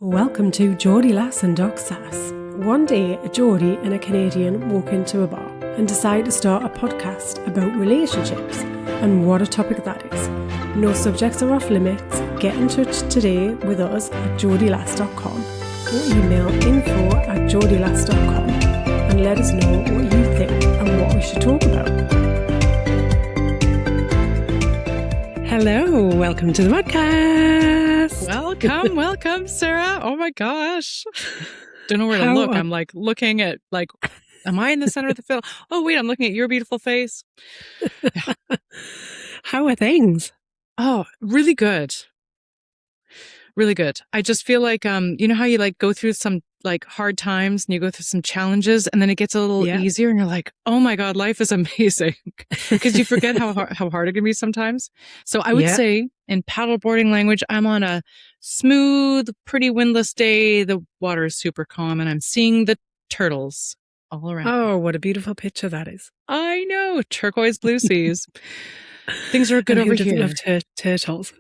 Welcome to Geordie Lass and Doc Sass. One day, a Geordie and a Canadian walk into a bar and decide to start a podcast about relationships, and what a topic that is. No subjects are off limits. Get in touch today with us at geordielass.com or email info@geordielass.com and let us know what you think and what we should talk about. Hello, welcome to the podcast. Welcome, Sarah. Oh my gosh. Don't know where to look. I'm looking at am I in the center of the film? Oh wait, I'm looking at your beautiful face. Yeah. How are things? Oh, really good. Really good. I just feel like, you know how you go through some hard times and you go through some challenges and then it gets a little easier and you're like, oh my God, life is amazing. Because you forget how hard it can be sometimes. So I would say in paddleboarding language, I'm on a smooth, pretty windless day. The water is super calm and I'm seeing the turtles all around. Oh, what a beautiful picture that is. I know. Turquoise blue seas. Things are good over here. Who doesn't love turtles?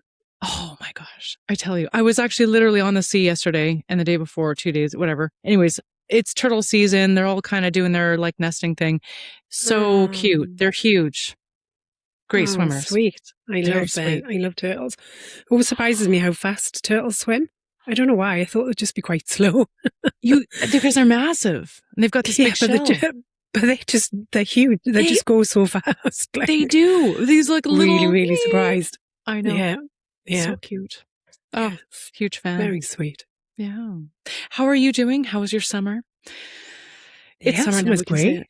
Oh my gosh. I tell you, I was actually literally on the sea yesterday and the day before, 2 days, whatever. Anyways, it's turtle season. They're all kind of doing their nesting thing. So cute. They're huge. Great swimmers. Sweet. I love turtles. It always surprises me how fast turtles swim. I don't know why. I thought they'd just be quite slow. Because they're massive. And they've got this big shell. But they're huge. They just go so fast. They do. These little... Really surprised. I know. Yeah. So cute. Oh, huge fan. Very sweet. Yeah. How are you doing? How was your summer? It's summer now. It was great.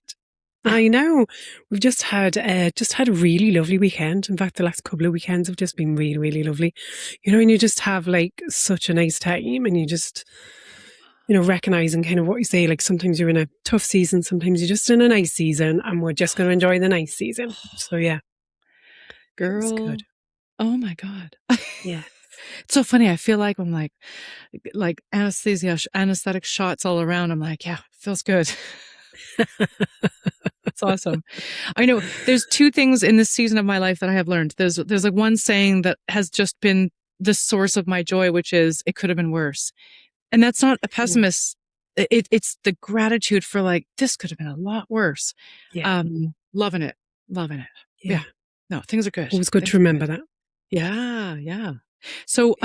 I know. We've just had a really lovely weekend. In fact, the last couple of weekends have just been really, really lovely. You know, and you just have such a nice time and you just, recognizing kind of what you say, sometimes you're in a tough season, sometimes you're just in a nice season and we're just going to enjoy the nice season. So yeah. Girl. It's good. Oh my God. Yeah. It's so funny. I feel like I'm like anesthetic shots all around. I'm like, yeah, feels good. It's awesome. I know there's two things in this season of my life that I have learned. There's one saying that has just been the source of my joy, which is it could have been worse. And that's not a pessimist. It's the gratitude for this could have been a lot worse. Yeah. Loving it. Yeah. No, things are good. It was good to remember that. Yeah. So,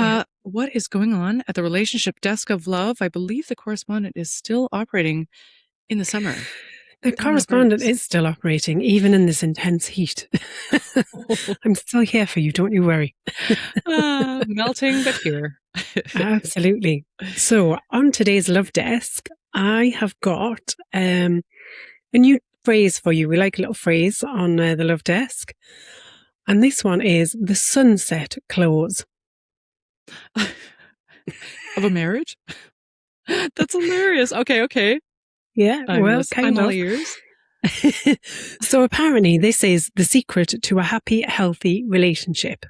what is going on at the relationship desk of love? I believe the correspondent is still operating in the summer. The correspondent is still operating, even in this intense heat. I'm still here for you, don't you worry. Melting, but here. Absolutely. So, on today's Love Desk, I have got a new phrase for you. We like a little phrase on the Love Desk. And this one is the sunset close. Of a marriage? That's hilarious. Okay. Yeah, I'm all ears. So apparently this is the secret to a happy, healthy relationship.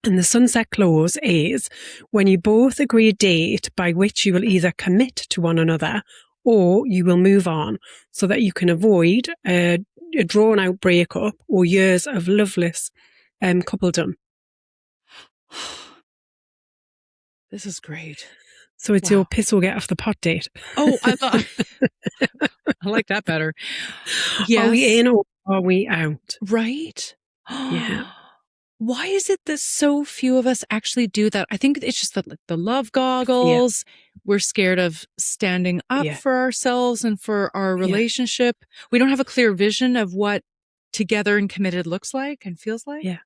And the sunset clause is when you both agree a date by which you will either commit to one another or you will move on so that you can avoid a drawn-out breakup or years of loveless coupledom. This is great. So it's your piss or get off the pot date. Oh, I like that better. Yes. Are we in or are we out? Right? Yeah. Why is it that so few of us actually do that? I think it's just that the love goggles. Yeah. We're scared of standing up for ourselves and for our relationship. We don't have a clear vision of what together and committed looks like and feels like. Yeah.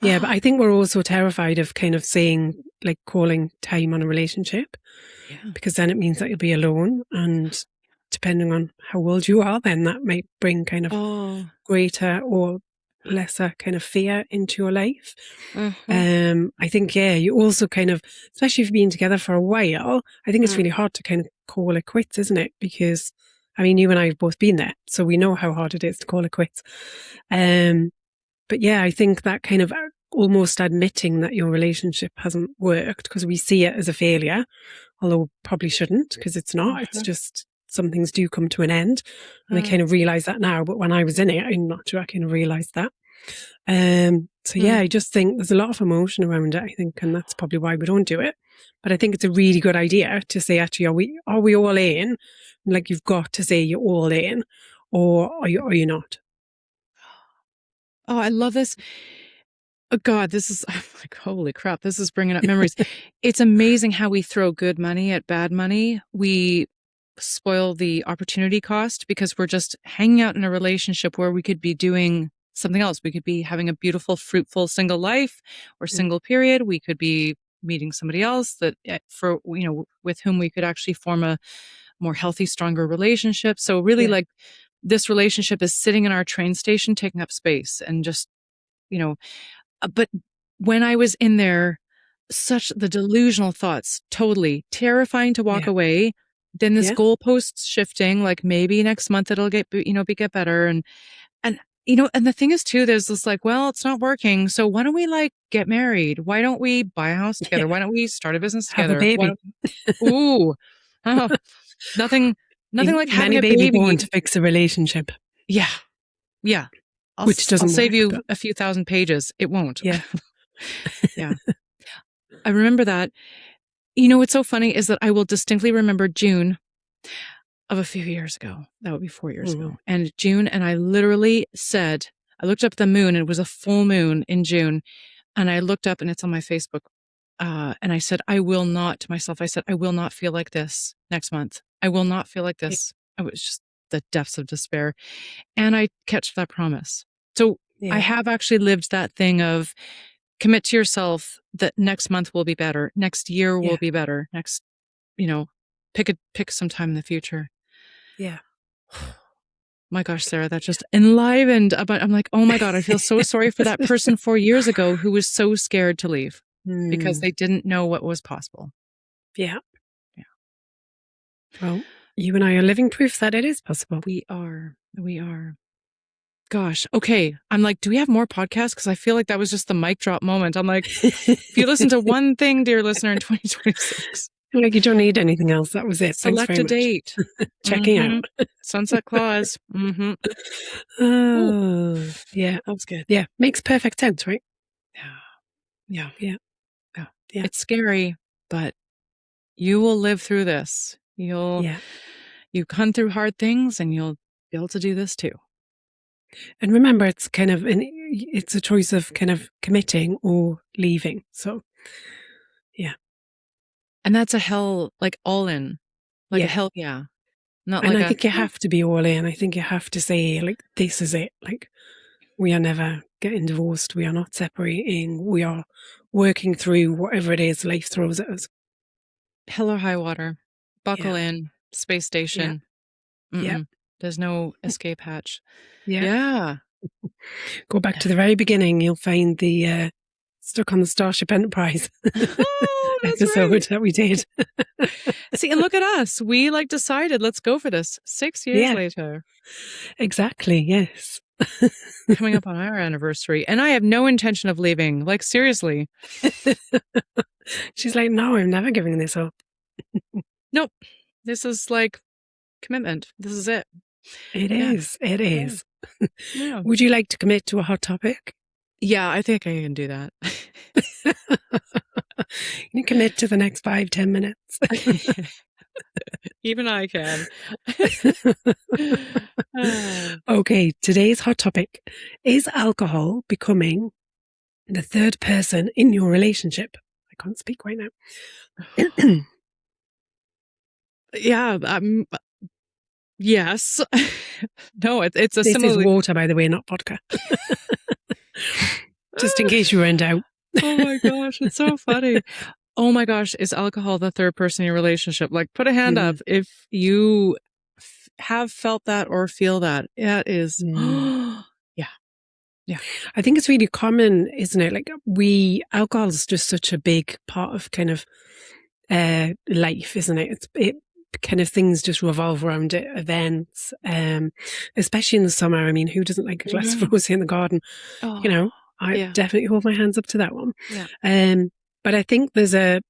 Yeah, but I think we're also terrified of kind of saying, calling time on a relationship. Yeah. Because then it means that you'll be alone. And depending on how old you are, then that might bring kind of greater or lesser kind of fear into your life. I think, you also kind of, especially if you've been together for a while, I think it's really hard to kind of call it quits, isn't it? Because, you and I have both been there, so we know how hard it is to call it quits. But yeah, I think that kind of almost admitting that your relationship hasn't worked, because we see it as a failure, although probably shouldn't, because it's not. It's just some things do come to an end. And I kind of realise that now, but when I was in it, I'm not sure I kind of realised that. So yeah, I just think there's a lot of emotion around it, I think, and that's probably why we don't do it. But I think it's a really good idea to say, actually, are we all in? Like, you've got to say you're all in, or are you not? Oh, I love this. Oh God, this is I'm like, holy crap, this is bringing up memories. It's amazing how we throw good money at bad money. We spoil the opportunity cost because we're just hanging out in a relationship where we could be doing something else. We could be having a beautiful, fruitful single life or single period. We could be meeting somebody else that for, with whom we could actually form a more healthy, stronger relationship. So really like this relationship is sitting in our train station, taking up space and just, but when I was in there, such the delusional thoughts, totally terrifying to walk away. Then this goalposts shifting, like maybe next month it'll get better. And the thing is too, there's this like, well, it's not working. So why don't we like get married? Why don't we buy a house together? Why don't we start a business Have a together? baby. Ooh, oh, nothing like having a baby baby won't fix a relationship. Yeah. I'll save you a few thousand pages. It won't. Yeah. Yeah. I remember that. What's so funny is that I will distinctly remember June of a few years ago. That would be 4 years ago. And June, and I literally said, I looked up at the moon, and it was a full moon in June. And I looked up, and it's on my Facebook. And I said, I will not, to myself, I said, I will not feel like this next month. I will not feel like this. It was just the depths of despair. And I kept that promise. So I have actually lived that thing of commit to yourself that next month will be better. Next year will be better. Next, pick some time in the future. Yeah. My gosh, Sarah, that just enlivened. But I'm like, oh my God, I feel so sorry for that person 4 years ago who was so scared to leave because they didn't know what was possible. Yeah. Well, you and I are living proof that it is possible. We are. Gosh. Okay. I'm like, do we have more podcasts? Because I feel like that was just the mic drop moment. I'm like, if you listen to one thing, dear listener, in 2026. Like, you don't need anything else. That was it. Select a date. Checking out. Sunset clause. Oh, yeah. That was good. Yeah. Makes perfect sense, right? Yeah. Yeah. It's scary, but you will live through this. You come through hard things and you'll be able to do this too. And remember, it's it's a choice of kind of committing or leaving. So, yeah. And that's a hell, like all in, like a hell. Yeah. Not and like I think you have to be all in. I think you have to say, like, this is it. Like, we are never getting divorced. We are not separating. We are working through whatever it is life throws at us. Hell or high water. Buckle in. Space station. Yeah. There's no escape hatch. Yeah. Go back to the very beginning. You'll find the Stuck on the Starship Enterprise episode that we did. See, and look at us. We decided, let's go for this 6 years later. Exactly. Yes. Coming up on our anniversary. And I have no intention of leaving. Like, seriously. She's like, no, I'm never giving this up. Nope. This is like commitment. This is it. It is. It is. Yeah. Would you like to commit to a hot topic? Yeah, I think I can do that. You commit to the next 5-10 minutes. Even I can. Okay, today's hot topic. Is alcohol becoming the third person in your relationship? I can't speak right now. Yeah. Yes. No, it's a This similar. is water, by the way, not vodka. Just in case you were in doubt. Oh my gosh, it's so funny. Oh my gosh, is alcohol the third person in your relationship? Like, put a hand up if you have felt that or feel that. Yeah, it is. Yeah. I think it's really common, isn't it? Like, alcohol is just such a big part of kind of life, isn't it? It kind of things just revolve around it, events, especially in the summer. I mean, who doesn't like a glass of rosé in the garden? Oh, I definitely hold my hands up to that one. But I think there's a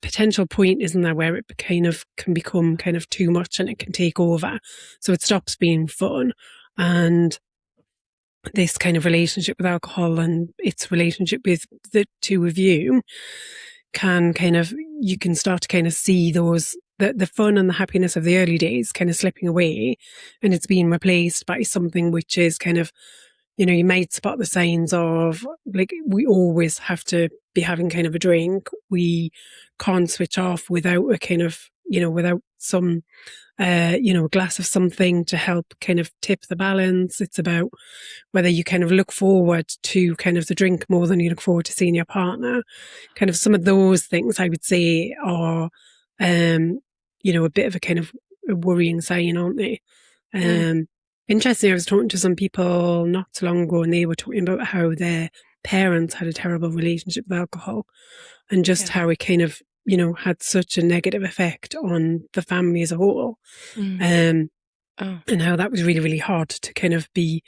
potential point, isn't there, where it kind of can become kind of too much and it can take over. So it stops being fun. And this kind of relationship with alcohol and its relationship with the two of you you can start to kind of see the fun and the happiness of the early days kind of slipping away, and it's being replaced by something which is kind of, you might spot the signs of, like, we always have to be having kind of a drink. We can't switch off without a kind of, without some, a glass of something to help kind of tip the balance. It's about whether you kind of look forward to kind of the drink more than you look forward to seeing your partner. Kind of some of those things I would say are, a bit of a kind of a worrying sign, aren't they? Interesting. I was talking to some people not so long ago, and they were talking about how their parents had a terrible relationship with alcohol, and just how it kind of, had such a negative effect on the family as a whole. And how that was really, really hard to kind of be,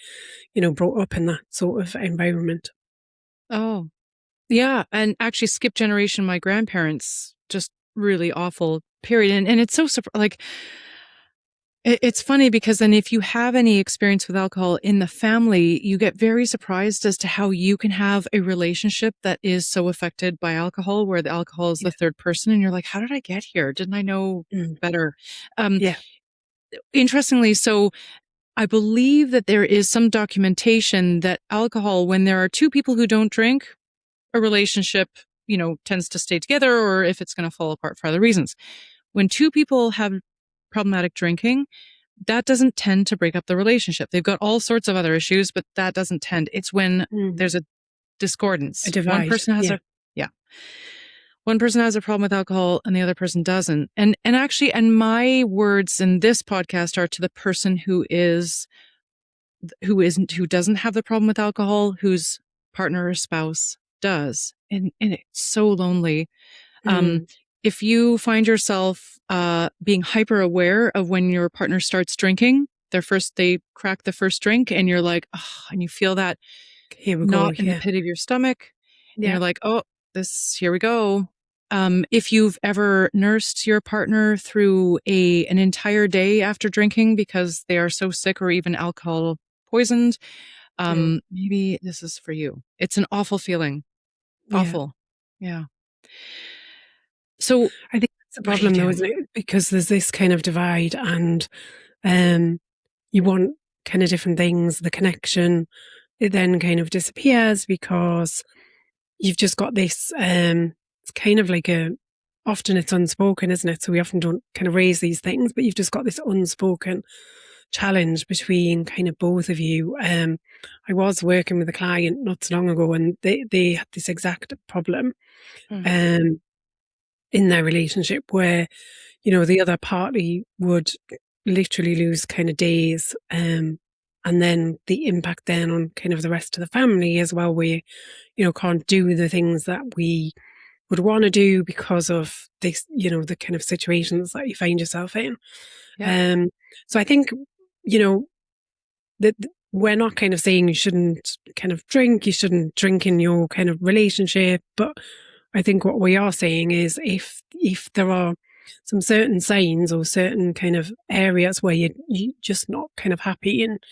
brought up in that sort of environment. Oh, yeah. And actually, skip generation, my grandparents, just really awful, period. And it's so, like, it's funny because then if you have any experience with alcohol in the family, you get very surprised as to how you can have a relationship that is so affected by alcohol, where the alcohol is the third person. And you're like, how did I get here? Didn't I know better? Interestingly, so I believe that there is some documentation that alcohol, when there are two people who don't drink, a relationship, tends to stay together, or if it's going to fall apart for other reasons. When two people have problematic drinking, that doesn't tend to break up the relationship. They've got all sorts of other issues, but that doesn't tend. It's when there's a discordance. A divide. One person has one person has a problem with alcohol and the other person doesn't. And actually, and my words in this podcast are to the person who doesn't have the problem with alcohol, whose partner or spouse does. And it's so lonely. If you find yourself being hyper aware of when your partner starts drinking, they crack the first drink, and you're like, oh, and you feel that knot in the pit of your stomach, and you're like, oh, here we go. If you've ever nursed your partner through an entire day after drinking because they are so sick or even alcohol poisoned, maybe this is for you. It's an awful feeling. Awful. Yeah. So I think that's a problem though, isn't it? Because there's this kind of divide, and you want kind of different things. The connection, it then kind of disappears because you've just got this, it's kind of like often it's unspoken, isn't it? So we often don't kind of raise these things, but you've just got this unspoken challenge between kind of both of you. I was working with a client not so long ago, and they had this exact problem in their relationship where, the other party would literally lose kind of days, and then the impact then on kind of the rest of the family as well, where, can't do the things that we would want to do because of this, the kind of situations that you find yourself in. So I think, that we're not kind of saying you shouldn't kind of drink, you shouldn't drink in your kind of relationship, but I think what we are saying is if there are some certain signs or certain kind of areas where you're just not kind of happy, and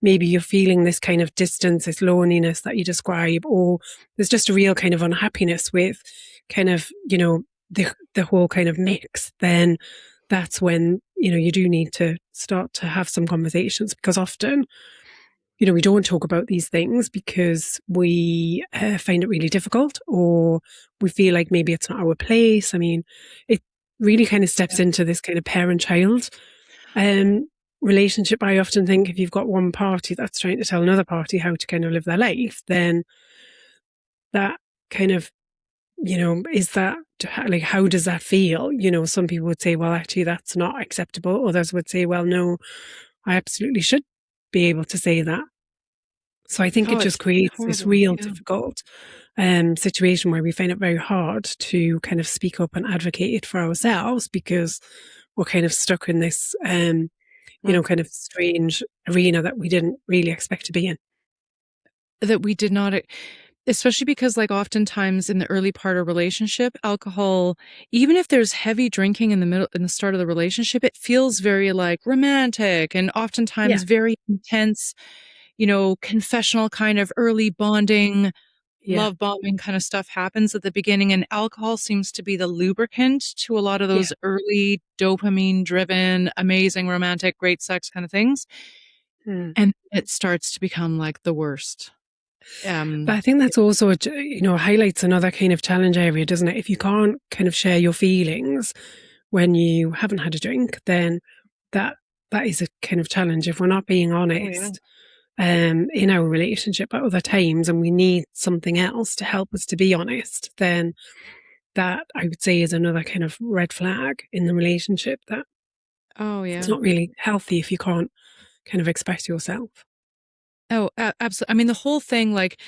maybe you're feeling this kind of distance, this loneliness that you describe, or there's just a real kind of unhappiness with kind of, the whole kind of mix, then that's when, you do need to start to have some conversations, because often, we don't talk about these things because we find it really difficult, or we feel like maybe it's not our place. I mean, it really kind of steps into this kind of parent-child relationship. I often think if you've got one party that's trying to tell another party how to kind of live their life, then that kind of, is that, like, how does that feel? Some people would say, well, actually, that's not acceptable. Others would say, well, no, I absolutely should be able to say that. So I think it just creates this real difficult situation where we find it very hard to kind of speak up and advocate for ourselves, because we're kind of stuck in this, kind of strange arena that we didn't really expect to be in. That we did not, especially because, like, oftentimes in the early part of a relationship, alcohol, even if there's heavy drinking in the start of the relationship, it feels very like romantic and oftentimes very intense, confessional kind of early bonding. Yeah. love bombing kind of stuff happens at the beginning, and alcohol seems to be the lubricant to a lot of Yeah. those early dopamine driven, amazing, romantic, great sex kind of things. Mm. And it starts to become like the worst. But I think that's also, highlights another kind of challenge area, doesn't it? If you can't kind of share your feelings when you haven't had a drink, then that that is a kind of challenge. If we're not being Oh, yeah. honest, in our relationship at other times, and we need something else to help us to be honest, then that I would say is another kind of red flag in the relationship, that Oh, it's yeah. not really healthy if you can't kind of express yourself. Oh, absolutely. I mean, the whole thing like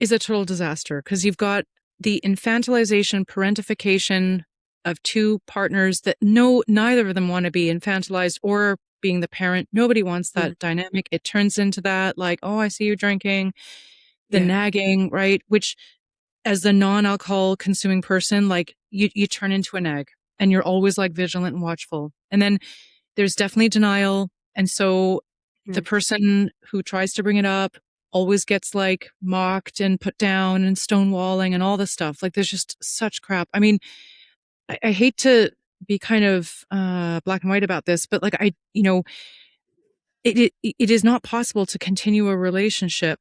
is a total disaster because you've got the infantilization, parentification of two partners that neither of them want to be infantilized or being the parent. Nobody wants Mm. that dynamic. It turns into that like, oh, I see you drinking, the Yeah. nagging, right? Which as the non-alcohol consuming person, like you turn into a nag and you're always like vigilant and watchwatchful. And then there's definitely denial. And so the Mm. person who tries to bring it up always gets like mocked and put down and stonewalling and all this stuff. Like there's just such crap. I mean, I hate to be kind of black and white about this, but like it is not possible to continue a relationship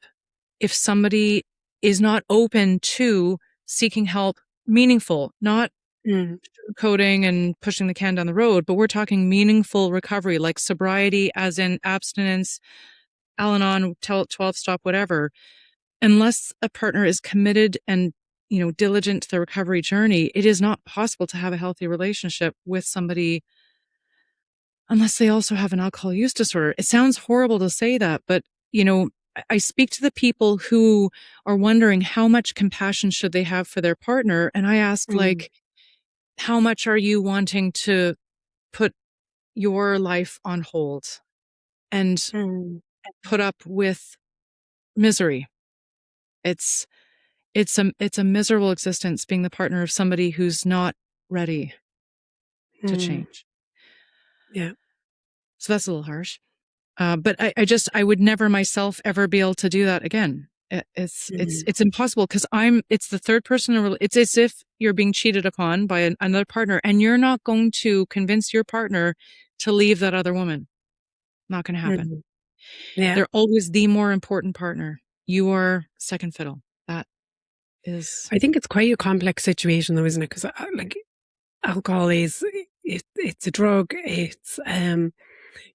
if somebody is not open to seeking help meaningful, not Mm. coding and pushing the can down the road, but we're talking meaningful recovery, like sobriety, as in abstinence, Al Anon, 12 stop, whatever. Unless a partner is committed and, diligent to the recovery journey, it is not possible to have a healthy relationship with somebody unless they also have an alcohol use disorder. It sounds horrible to say that, but, I speak to the people who are wondering how much compassion should they have for their partner. And I ask, Mm. like, how much are you wanting to put your life on hold and Mm. put up with misery? It's it's a miserable existence being the partner of somebody who's not ready to Mm. change. Yeah. So that's a little harsh. But I would never myself ever be able to do that again. Mm. It's impossible because it's the third person. It's as if you're being cheated upon by another partner and you're not going to convince your partner to leave that other woman. Not going to happen. Mm. Yeah. They're always the more important partner. You are second fiddle. That is, I think it's quite a complex situation though, isn't it? Because like alcohol is, it's a drug. It's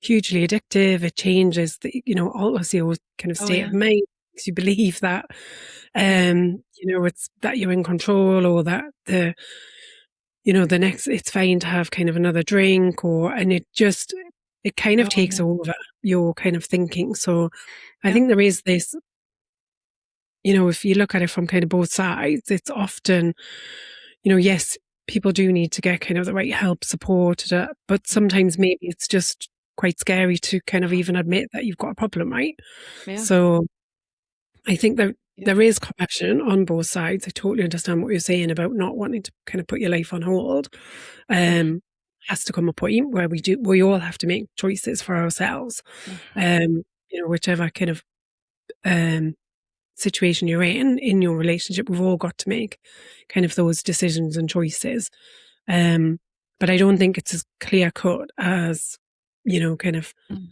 hugely addictive. It changes the, all of your kind of oh state of yeah, mind. Makes you believe that yeah, it's that you're in control, or that the next, it's fine to have kind of another drink, and it kind of oh takes yeah, over your kind of thinking. So I yeah, think there is this, if you look at it from kind of both sides, it's often, yes, people do need to get kind of the right help, support, but sometimes maybe it's just quite scary to kind of even admit that you've got a problem, right? yeah, So I think that yeah, there is compassion on both sides. I totally understand what you're saying about not wanting to kind of put your life on hold. mm, Has to come a point where we all have to make choices for ourselves. mm, Um, whichever kind of um situation you're in your relationship, we've all got to make kind of those decisions and choices. Um, but I don't think it's as clear cut as, kind of, mm,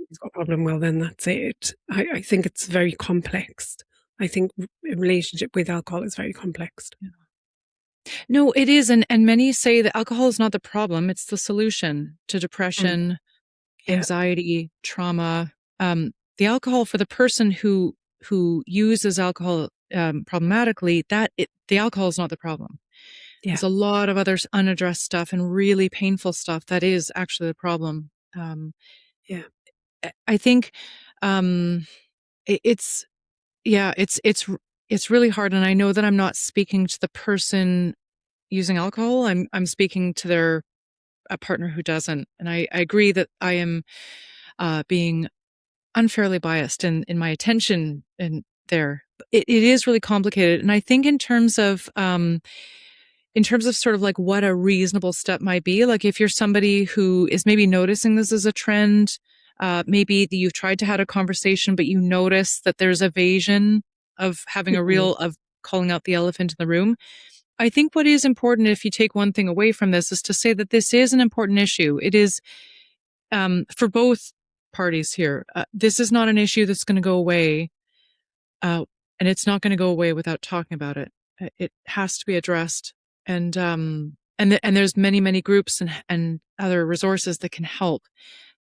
he's got a problem, well, then that's it. I think it's very complex. I think a relationship with alcohol is very complex. yeah. No, it is, and many say that alcohol is not the problem; it's the solution to Mm. depression, Yeah, anxiety, trauma. The alcohol for the person who uses alcohol problematically, the alcohol is not the problem. yeah, There's a lot of other unaddressed stuff and really painful stuff that is actually the problem. yeah. I think um, it's yeah, it's really hard, and I know that I'm not speaking to the person using alcohol. I'm speaking to their a partner who doesn't, and I agree that I am being unfairly biased in my attention in there. It is really complicated, and I think in terms of sort of like what a reasonable step might be, like if you're somebody who is maybe noticing this as a trend, maybe you've tried to have a conversation, but you notice that there's evasion of having a Mhm. real of calling out the elephant in the room. I think what is important, if you take one thing away from this, is to say that this is an important issue. It is for both parties here. This is not an issue that's going to go away, and it's not going to go away without talking about it. It has to be addressed, and there's many groups and other resources that can help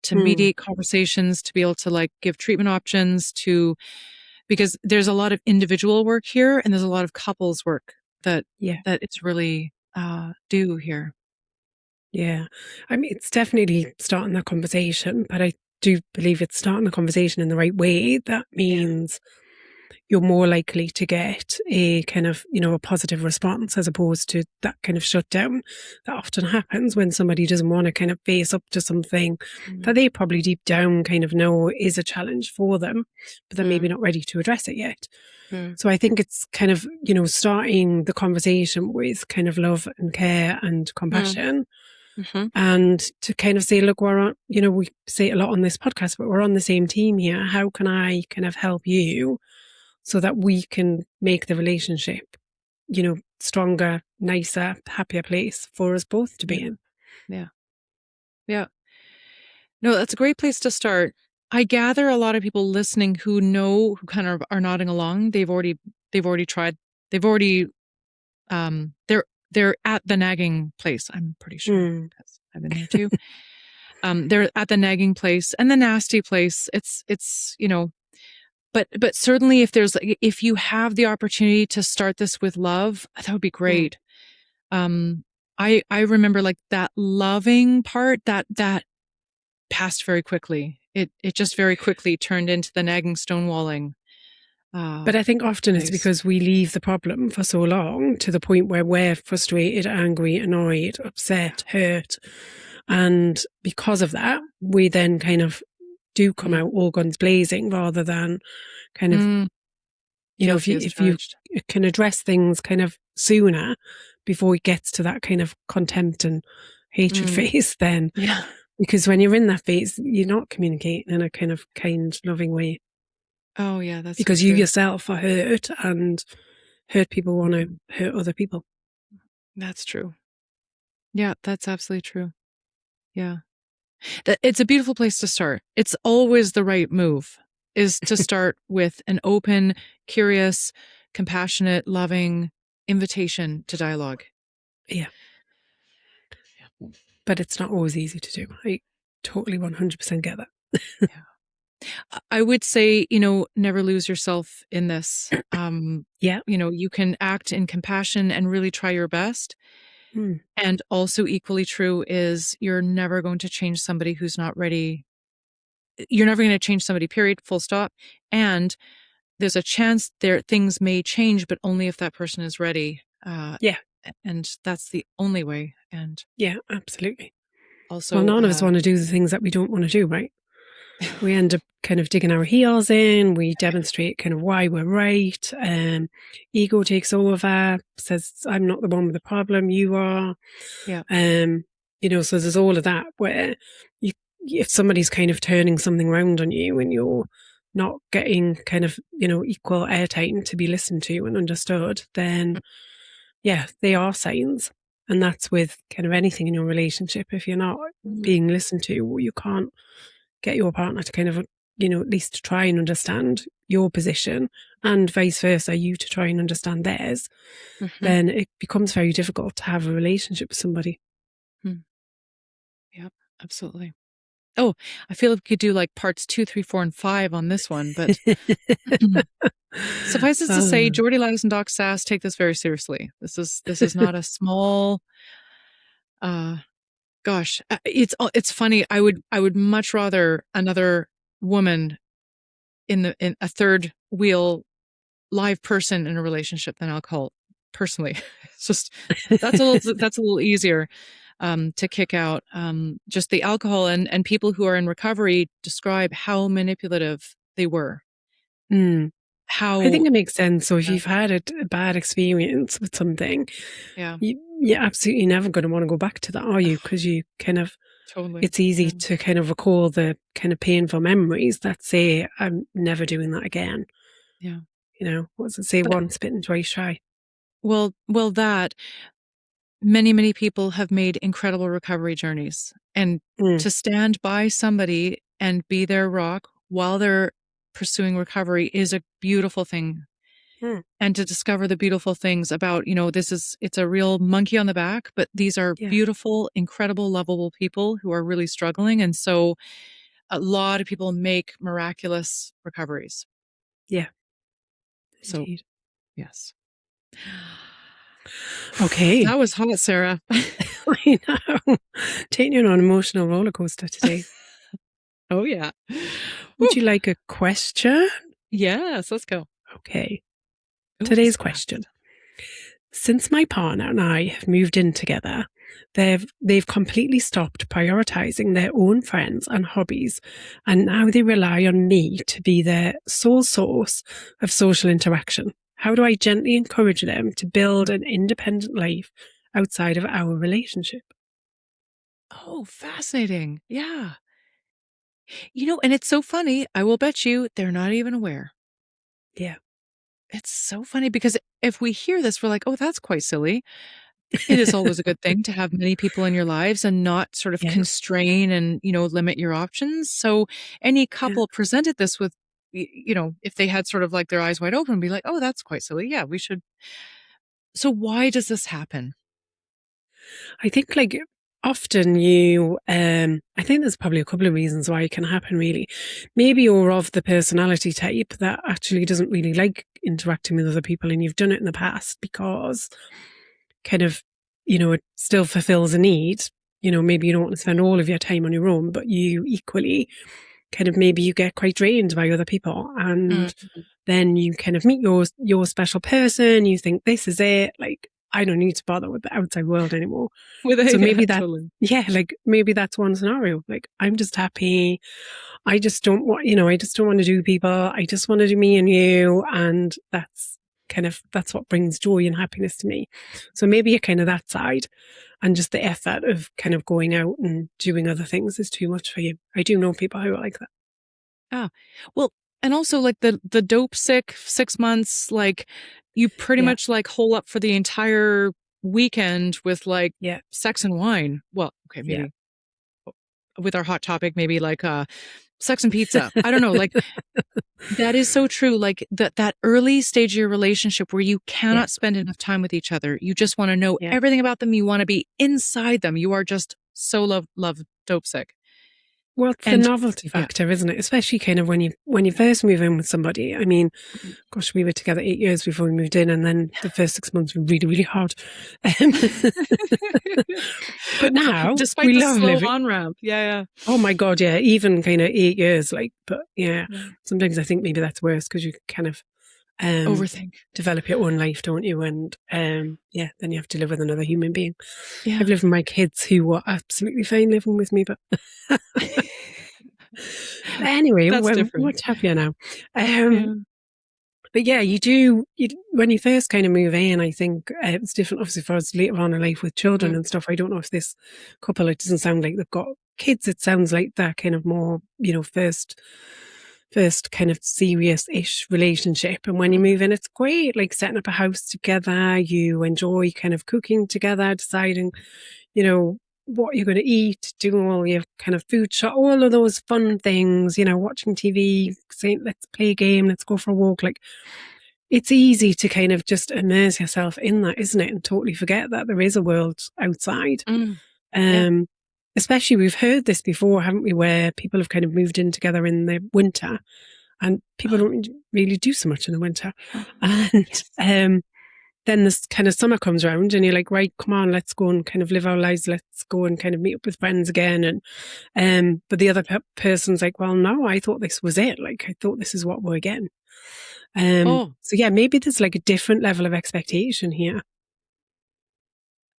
to mediate conversations, to be able to like give treatment options, because there's a lot of individual work here and there's a lot of couples work that it's really due here. Yeah. I mean, it's definitely starting that conversation, but I do believe it's starting the conversation in the right way. That means you're more likely to get a kind of, a positive response as opposed to that kind of shutdown that often happens when somebody doesn't want to kind of face up to something that they probably deep down kind of know is a challenge for them, but they're maybe not ready to address it yet. So I think it's kind of, starting the conversation with kind of love and care and compassion. And to kind of say, look, we're on, we say it a lot on this podcast, but we're on the same team here. How can I kind of help you so that we can make the relationship, stronger, nicer, happier place for us both to be in? Yeah. No, that's a great place to start. I gather a lot of people listening who kind of are nodding along. They've already tried. They're at the nagging place. I'm pretty sure because I've been there too. They're at the nagging place and the nasty place. It's but certainly if you have the opportunity to start this with love, that would be great. I remember like that loving part that passed very quickly. It just very quickly turned into the nagging stonewalling. But I think often it's because we leave the problem for so long to the point where we're frustrated, angry, annoyed, upset, hurt. And because of that, we then kind of do come out all guns blazing rather than kind of, if you can address things kind of sooner before it gets to that kind of contempt and hatred phase, then because when you're in that phase, you're not communicating in a kind of kind, loving way. Oh yeah, that's because so you true. yourself are hurt, and hurt people want to hurt other people. That's true. Yeah, that's absolutely true. Yeah. It's a beautiful place to start. It's always the right move, is to start with an open, curious, compassionate, loving invitation to dialogue. Yeah. But it's not always easy to do. I totally 100% get that. I would say, never lose yourself in this. You can act in compassion and really try your best. And also equally true is you're never going to change somebody who's not ready. You're never going to change somebody, period, full stop. And there's a chance things may change, but only if that person is ready. And that's the only way. And yeah, absolutely. Also, well, none of us want to do the things that we don't want to do, right? We end up kind of digging our heels in. We demonstrate kind of why we're right. Ego takes over, says, I'm not the one with the problem, you are. Yeah. So there's all of that where if somebody's kind of turning something around on you and you're not getting kind of, equal airtime to be listened to and understood, then yeah, they are signs. And that's with kind of anything in your relationship. If you're not being listened to, you can't get your partner to kind of, at least try and understand your position, and vice versa, you to try and understand theirs, then it becomes very difficult to have a relationship with somebody. Yep, absolutely. Oh, I feel like we could do like parts 2, 3, 4, and 5 on this one, but suffice it to say, Geordie Lives and Doc Sass take this very seriously. This is not a small. Gosh, it's funny. I would much rather another woman in a third wheel live person in a relationship than alcohol. Personally, it's just that's a little easier to kick out. Just the alcohol and people who are in recovery describe how manipulative they were. I think it makes sense. So if you've had a bad experience with something, you're absolutely never going to want to go back to that, are you? Because you kind of, it's easy to kind of recall the kind of painful memories that say, I'm never doing that again. Yeah. what does it say? But, Once bitten, twice shy. well, that many, many people have made incredible recovery journeys. And to stand by somebody and be their rock while they're pursuing recovery is a beautiful thing. And to discover the beautiful things about, it's a real monkey on the back, but these are beautiful, incredible, lovable people who are really struggling. And so a lot of people make miraculous recoveries. Yeah. So, indeed. yes. Okay. That was hot, Sarah. I know. Taking you on an emotional roller coaster today. Oh, yeah. Would you like a question? Yes, let's go. Okay. Today's question. Since my partner and I have moved in together, they've completely stopped prioritizing their own friends and hobbies, and now they rely on me to be their sole source of social interaction. How do I gently encourage them to build an independent life outside of our relationship? Oh, fascinating. Yeah. And it's so funny. I will bet you they're not even aware. Yeah. It's so funny because if we hear this, we're like, oh, that's quite silly. It is always a good thing to have many people in your lives and not sort of constrain and, limit your options. So any couple presented this with, if they had sort of like their eyes wide open, be like, oh, that's quite silly. Yeah, we should. So why does this happen? I think often I think there's probably a couple of reasons why it can happen really. Maybe you're of the personality type that actually doesn't really like interacting with other people and you've done it in the past because kind of, it still fulfills a need. Maybe you don't want to spend all of your time on your own, but you equally kind of maybe you get quite drained by other people and then you kind of meet your special person, you think this is it, I don't need to bother with the outside world anymore. So maybe totally. maybe that's one scenario. I'm just happy. I just don't want to do people. I just want to do me and you. And that's what brings joy and happiness to me. So maybe you're kind of that side and just the effort of kind of going out and doing other things is too much for you. I do know people who are like that. Ah, well, and also like the dope sick 6 months, you pretty much hole up for the entire weekend with sex and wine. Well, okay, maybe with our hot topic, maybe sex and pizza. I don't know. That is so true. That early stage of your relationship where you cannot spend enough time with each other. You just want to know everything about them. You want to be inside them. You are just so love dope sick. Well, it's the novelty factor, isn't it? Especially kind of when you first move in with somebody. I mean, gosh, we were together 8 years before we moved in, and then the first 6 months were really, really hard. But now, despite we the love slow living. on ramp, Oh my God, yeah, even kind of 8 years, but sometimes I think maybe that's worse because you kind of overthink, develop your own life, don't you? And then you have to live with another human being. Yeah. I've lived with my kids who were absolutely fine living with me, but anyway, we're much happier now. But yeah, when you first kind of move in, I think it's different obviously for us later on in life with children and stuff. I don't know if this couple, it doesn't sound like they've got kids. It sounds like that kind of more, first kind of serious-ish relationship. And when you move in, it's great, like setting up a house together. You enjoy kind of cooking together, deciding, what you're going to eat, doing all your kind of food shop, all of those fun things, watching TV, saying, let's play a game, let's go for a walk. It's easy to kind of just immerse yourself in that, isn't it? And totally forget that there is a world outside. Especially we've heard this before, haven't we, where people have kind of moved in together in the winter and people don't really do so much in the winter. And then this kind of summer comes around and you're like, right, come on, let's go and kind of live our lives. Let's go and kind of meet up with friends again. And, but the other person's like, well, no, I thought this was it. I thought this is what we're getting. So yeah, maybe there's a different level of expectation here.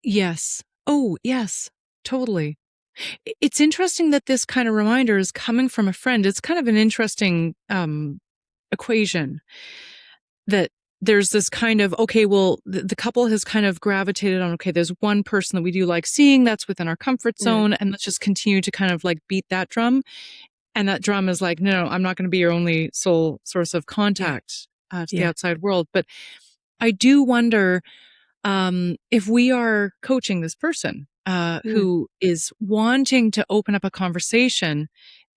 Yes. Oh, yes, totally. It's interesting that this kind of reminder is coming from a friend. It's kind of an interesting equation that there's this kind of, okay, well, the couple has kind of gravitated on, okay, there's one person that we do like seeing that's within our comfort zone, and let's just continue to kind of beat that drum. And that drum is no, I'm not going to be your only sole source of contact. to the outside world. But I do wonder if we are coaching this person who is wanting to open up a conversation.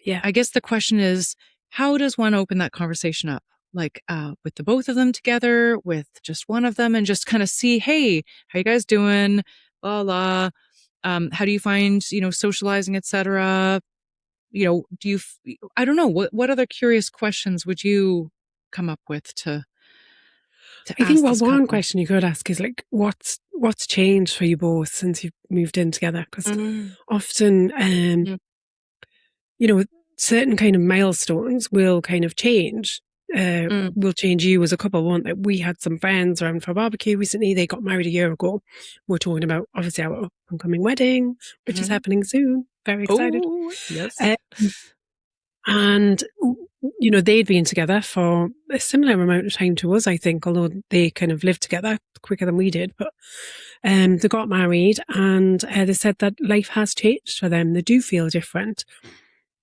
I guess the question is, how does one open that conversation up? Like with the both of them together, with just one of them, and just kind of see, hey, how you guys doing? Blah, blah. How do you find, socializing, etc.? I don't know, what other curious questions would you come up with to I think, ask well, this one couple? question you could ask is like, what's changed for you both since you've moved in together? Because often, certain kind of milestones will kind of change. Will change you as a couple. Won't they? We had some friends around for a barbecue recently. They got married a year ago. We're talking about obviously our upcoming wedding, which is happening soon. Very excited. Oh, yes. And they'd been together for a similar amount of time to us, I think, although they kind of lived together quicker than we did. But they got married, and they said that life has changed for them. They do feel different.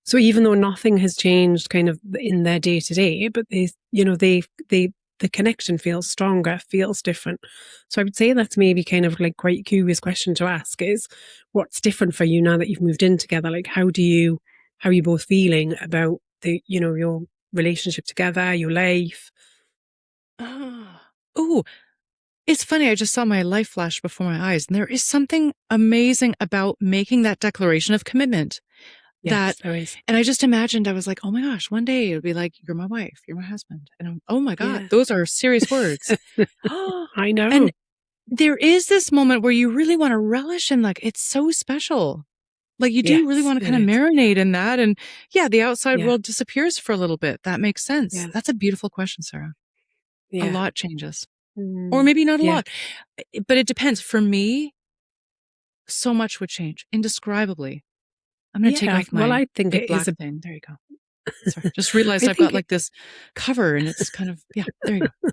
So even though nothing has changed kind of in their day to day, but the connection feels stronger, feels different. So I would say that's maybe kind of like quite a curious question to ask is, what's different for you now that you've moved in together? Like, how are you both feeling about your relationship together, your life? Oh, it's funny. I just saw my life flash before my eyes, and there is something amazing about making that declaration of commitment. Yes, there is. And I just imagined, I was like, oh my gosh, one day it'll be like, you're my wife, you're my husband. And oh my God, those are serious words. I know. And there is this moment where you really want to relish in, like, it's so special. Like, you do really want to kind of marinate in that. And the outside world disappears for a little bit. That makes sense. Yeah. That's a beautiful question, Sarah. Yeah. A lot changes. Or maybe not a lot. But it depends. For me, so much would change indescribably. I'm going to take off my I think big it black is thing. There you go. Sorry. Just realized I've got like this cover and it's kind of, there you go.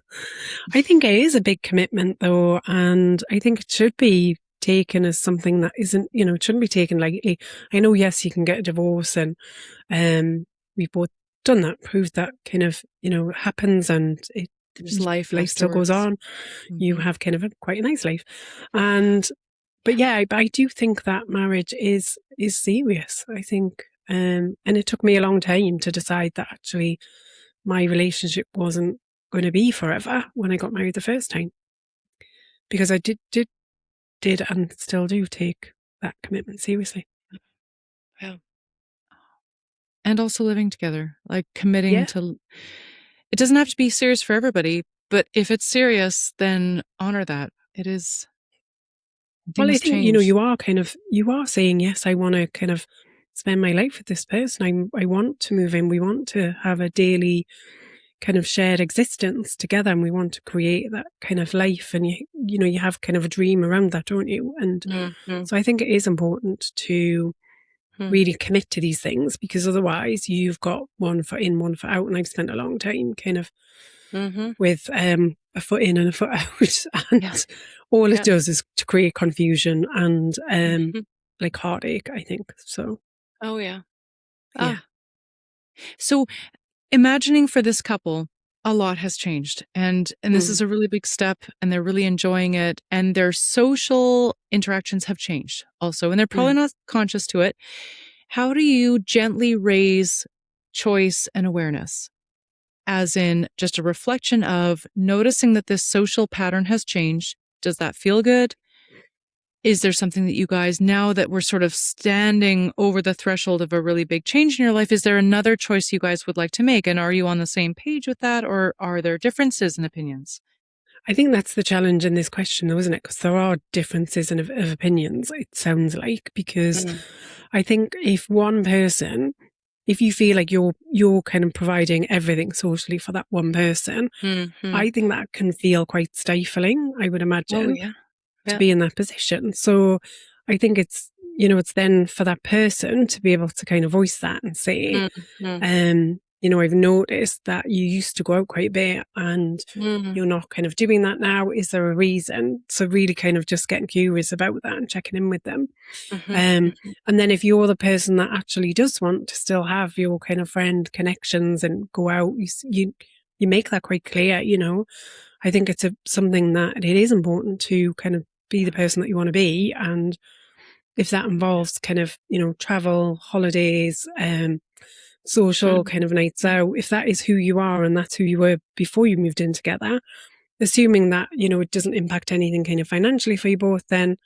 I think it is a big commitment though. And I think it should be taken as something that isn't, it shouldn't be taken lightly. I know, yes, you can get a divorce and we've both done that, proved that kind of, happens and life still goes on. Mm-hmm. You have kind of quite a nice life. But I do think that marriage is serious, I think. And it took me a long time to decide that actually my relationship wasn't going to be forever when I got married the first time. Because I did and still do take that commitment seriously. Yeah. And also living together, like committing to, it doesn't have to be serious for everybody, but if it's serious, then honor that. It is. Well, I think, you are saying, yes, I want to kind of spend my life with this person. I want to move in. We want to have a daily kind of shared existence together, and we want to create that kind of life. And you have kind of a dream around that, don't you? And so I think it is important to really commit to these things, because otherwise you've got one foot in, one foot out. And I've spent a long time kind of with a foot in and a foot out, and all it does is to create confusion and like heartache, I think. So so imagining for this couple, a lot has changed, and this is a really big step, and they're really enjoying it, and their social interactions have changed also, and they're probably not conscious to it. How do you gently raise choice and awareness? As in just a reflection of noticing that this social pattern has changed. Does that feel good? Is there something that you guys, now that we're sort of standing over the threshold of a really big change in your life, is there another choice you guys would like to make? And are you on the same page with that, or are there differences in opinions? I think that's the challenge in this question, though, isn't it? Because there are differences of opinions, it sounds like, because I think if you feel like you're kind of providing everything socially for that one person, I think that can feel quite stifling, I would imagine, to be in that position. So I think it's then for that person to be able to kind of voice that and say, I've noticed that you used to go out quite a bit and you're not kind of doing that now. Is there a reason? So really kind of just getting curious about that and checking in with them. And then if you're the person that actually does want to still have your kind of friend connections and go out, you make that quite clear, you know. I think it's something that it is important to kind of be the person that you want to be. And if that involves kind of, you know, travel, holidays, social kind of nights out, if that is who you are and that's who you were before you moved in together, assuming that, you know, it doesn't impact anything kind of financially for you both, then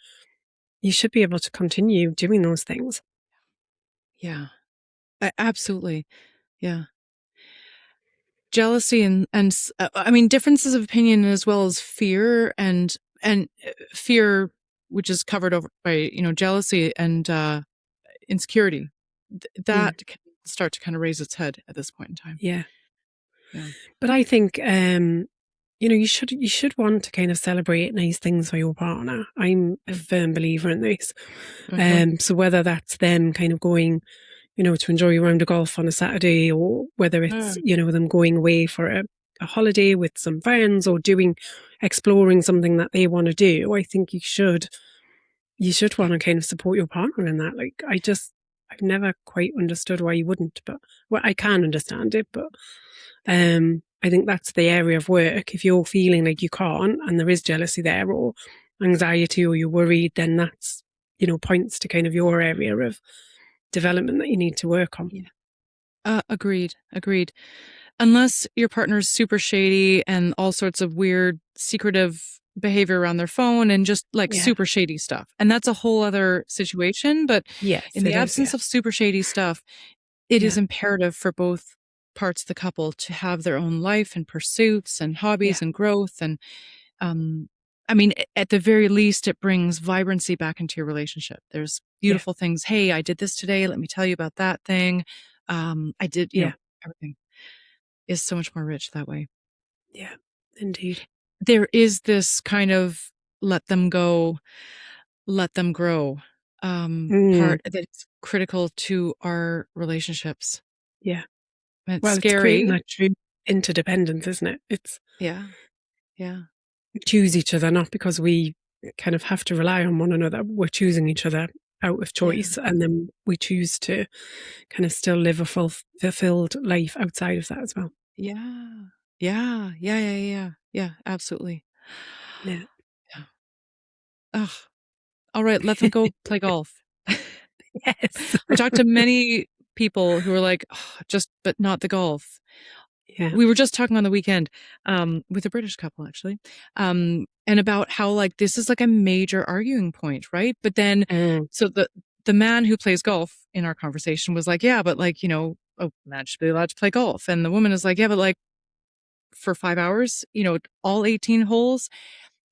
you should be able to continue doing those things. Yeah, absolutely. Yeah. Jealousy and I mean, differences of opinion as well as fear and fear, which is covered over by, you know, jealousy and insecurity. Mm. That can start to kind of raise its head at this point in time. Yeah. Yeah. But I think, you know, you should want to kind of celebrate nice things for your partner. I'm a firm believer in this. So whether that's them kind of going, you know, to enjoy a round of golf on a Saturday, or whether it's, you know, them going away for a holiday with some friends, or exploring something that they want to do, I think you should want to kind of support your partner in that. Like, I've never quite understood why you wouldn't, but well, I can understand it, but I think that's the area of work. If you're feeling like you can't and there is jealousy there, or anxiety, or you're worried, then that's, you know, points to kind of your area of development that you need to work on. Yeah. Agreed. Unless your partner's super shady and all sorts of weird, secretive behavior around their phone and just like super shady stuff. And that's a whole other situation. But yes, in the absence of super shady stuff, it is imperative for both parts of the couple to have their own life and pursuits and hobbies and growth. And I mean, at the very least, it brings vibrancy back into your relationship. There's beautiful things. Hey, I did this today. Let me tell you about that thing. I did, you know, everything is so much more rich that way. Yeah, indeed. There is this kind of let them go, let them grow part that's critical to our relationships. Yeah. And it's Well, it's scary. creating that true interdependence, isn't it? It's Yeah. we choose each other, not because we kind of have to rely on one another. We're choosing each other out of choice, and then we choose to kind of still live a fulfilled life outside of that as well. Yeah, absolutely. Yeah. Ugh. All right, let them go play golf. Yes. I talked to many people who were like, oh, but not the golf. Yeah. We were just talking on the weekend with a British couple, actually, and about how like this is like a major arguing point, right? But then, so the man who plays golf in our conversation was like, yeah, but like, you know, a man should be allowed to play golf. And the woman is like, yeah, but like for 5 hours, you know, all 18 holes.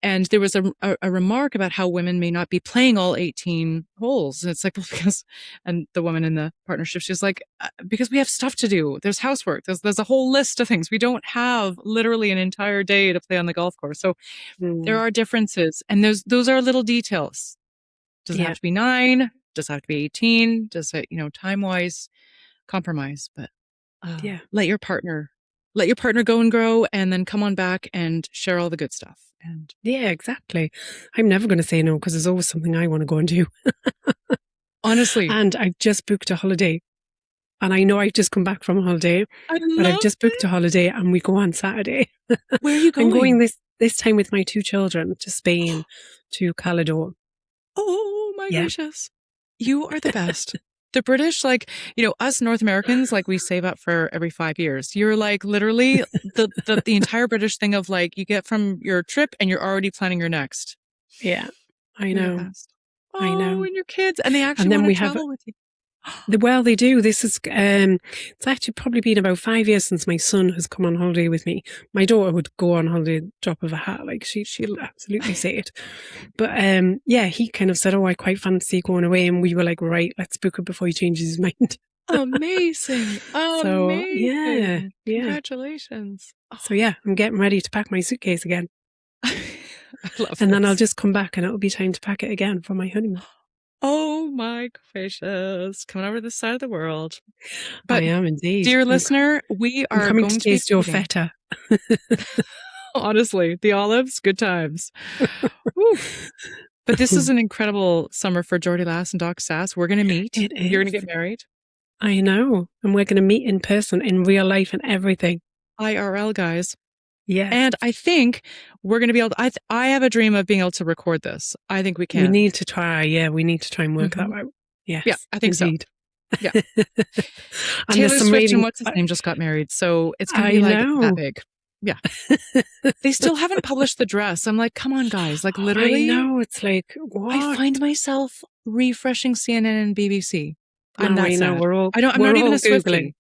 And there was a remark about how women may not be playing all 18 holes. And it's like, well, because, and the woman in the partnership, she's like, because we have stuff to do. There's housework. There's a whole list of things. We don't have literally an entire day to play on the golf course. So there are differences. And those are little details. Does it have to be 9? Does it have to be 18? Does it, you know, time-wise compromise? But let your partner go and grow, and then come on back and share all the good stuff. And yeah, exactly. I'm never going to say no, because there's always something I want to go and do. Honestly. And I've just booked a holiday. And I know I've just come back from a holiday, but I've just booked a holiday and we go on Saturday. Where are you going? I'm going this time with my 2 children to Spain, to Calador. Oh my gracious. You are the best. The British, like, you know, us North Americans, like we save up for every 5 years. You're like literally the entire British thing of like you get from your trip and you're already planning your next. Yeah, I know. I know. And your kids, and they actually want to travel with you. Well, they do. This is, it's actually probably been about 5 years since my son has come on holiday with me. My daughter would go on holiday drop of a hat. Like she'll absolutely say it. But, yeah, he kind of said, oh, I quite fancy going away. And we were like, right, let's book it before he changes his mind. Amazing. So, yeah. Congratulations. So, yeah, I'm getting ready to pack my suitcase again. I love And then I'll just come back and it'll be time to pack it again for my honeymoon. Oh my gracious. Coming over this side of the world. But I am indeed. Dear listener, we are coming going to taste your feta. Honestly, the olives, good times. But this is an incredible summer for Geordie Lass and Doc Sass. We're going to meet. You're going to get married. I know. And we're going to meet in person, in real life and everything. IRL, guys. Yeah. And I think we're going to be able to, I have a dream of being able to record this. I think we can. We need to try. Yeah, we need to try and work that out. Yes. Yeah, I think indeed. So. Yeah. And Taylor Swift and what's his name just got married. So it's going to be like that big. Yeah. They still haven't published the dress. I'm like, come on, guys. Like, literally. I know. It's like, what? I find myself refreshing CNN and BBC. I'm no, that sad. I'm not even a Swiftie.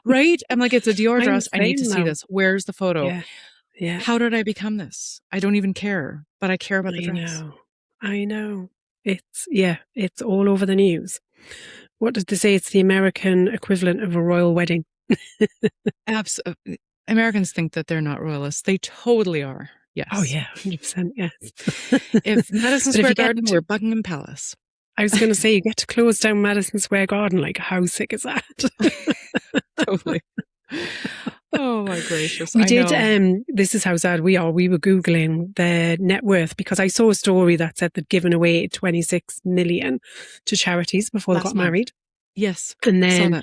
Right? I'm like, it's a Dior dress. I need to see this. Where's the photo? Yeah. Yeah. How did I become this? I don't even care, but I care about the dress. I know. It's all over the news. What did they say? It's the American equivalent of a royal wedding. Absolutely. Americans think that they're not royalists. They totally are. Yes. Oh, yeah. 100%. Yes. If Madison Square Garden were Buckingham Palace. I was going to say, you get to close down Madison Square Garden. Like, how sick is that? Totally. Oh, my gracious. We did. This is how sad we are. We were Googling their net worth because I saw a story that said they'd given away 26 million to charities before they got married. Yes. And then,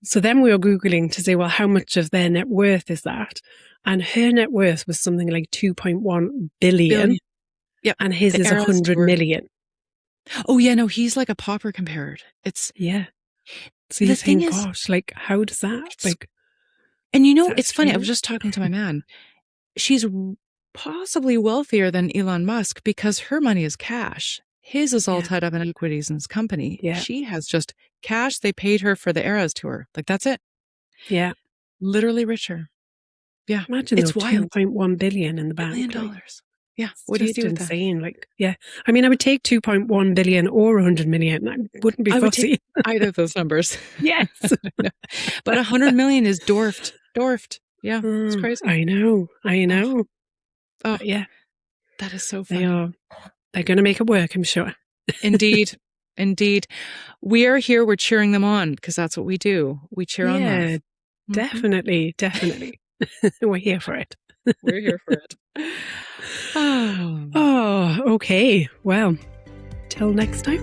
so then we were Googling to say, well, how much of their net worth is that? And her net worth was something like 2.1 billion. Yep. And his is 100 million. Oh, yeah. No, he's like a pauper compared. Yeah. So you think, gosh, like, how does that, like, and you know, it's funny. I was just talking to my man. She's possibly wealthier than Elon Musk because her money is cash. His is all tied up in equities in his company. Yeah. She has just cash. They paid her for the Eras tour. Like, that's it. Yeah. Literally richer. Yeah. Imagine it's 2.1 billion in the bank. $1 billion. Yeah. What do you do with that? Insane. Like, yeah. I mean, I would take 2.1 billion or 100 million. I wouldn't be fussy. Would take either of those numbers. Yes. But 100 million is dwarfed. Yeah. It's crazy. I know. Oh, but yeah. That is so funny. They're going to make it work, I'm sure. Indeed. We are here. We're cheering them on because that's what we do. We cheer on love. Definitely. We're here for it. We're here for it. Oh, okay. Well, till next time.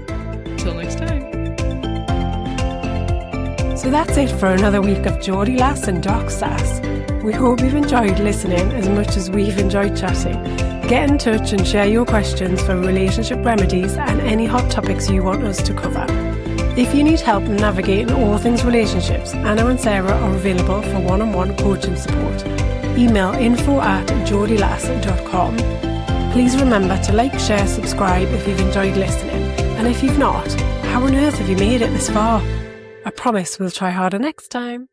So that's it for another week of Geordie Lass and Doc Sass. We hope you've enjoyed listening as much as we've enjoyed chatting. Get in touch and share your questions for relationship remedies and any hot topics you want us to cover. If you need help navigating all things relationships, Anna and Sarah are available for one-on-one coaching support. Email info@geordielass.com. Please remember to like, share, subscribe if you've enjoyed listening. And if you've not, how on earth have you made it this far? I promise we'll try harder next time.